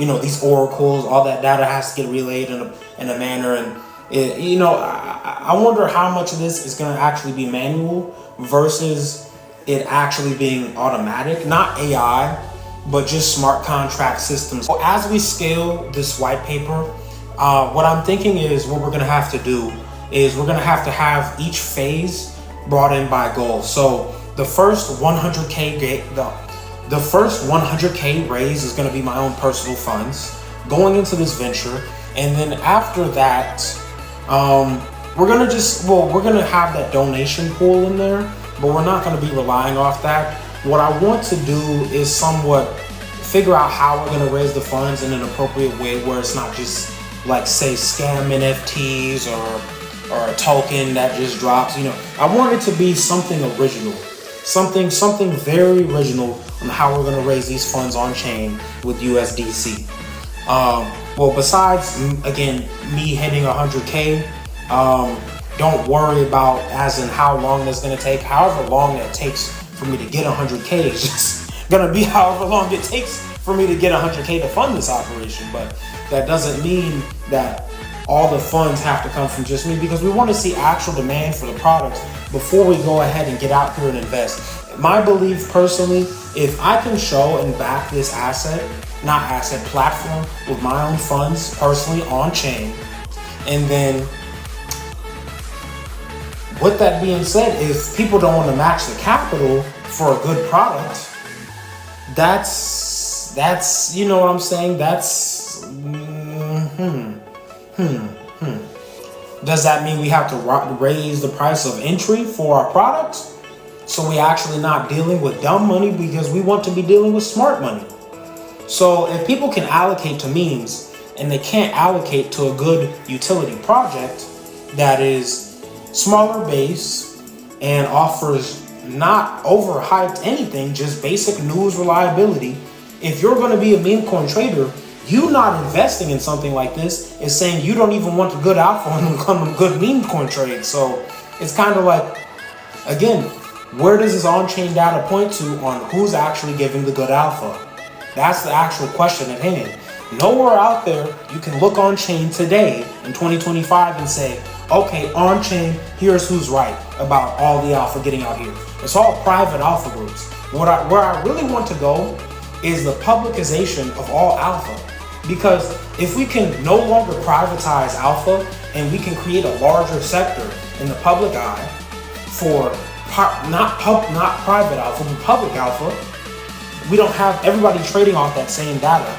these oracles, all that data has to get relayed in a manner. And I wonder how much of this is going to actually be manual versus it actually being automatic, not AI, but just smart contract systems. So as we scale this white paper, what I'm thinking is what we're going to have to do is we're going to have each phase brought in by goal. So the first 100K the first 100K raise is going to be my own personal funds going into this venture. And then after that, we're going to have that donation pool in there, but we're not going to be relying off that. What I want to do is somewhat figure out how we're going to raise the funds in an appropriate way where it's not just like, say, scam NFTs or a token that just drops. I want it to be something original, something very original on how we're going to raise these funds on chain with USDC. Well, besides, again, me hitting 100K, don't worry about as in how long that's going to take. However long that takes for me to get 100K is just going to be however long it takes for me to get 100K to fund this operation. But that doesn't mean that all the funds have to come from just me, because we want to see actual demand for the products before we go ahead and get out here and invest. My belief personally, if I can show and back this platform with my own funds personally on chain, and then with that being said, if people don't want to match the capital for a good product, that's you know what I'm saying? That's Does that mean we have to raise the price of entry for our products? So we actually not dealing with dumb money, because we want to be dealing with smart money. So if people can allocate to memes and they can't allocate to a good utility project that is smaller base and offers not overhyped anything, just basic news reliability, if you're going to be a meme coin trader, you not investing in something like this is saying you don't even want the good alpha on a good meme coin trade. So it's kind of like, again, where does this on-chain data point to on who's actually giving the good alpha? That's the actual question at hand. Nowhere out there you can look on-chain today in 2025 and say, okay, on-chain, here's who's right about all the alpha getting out here. It's all private alpha groups. Where I really want to go is the publicization of all alpha. Because if we can no longer privatize alpha and we can create a larger sector in the public eye for not private alpha, but public alpha, we don't have everybody trading off that same data.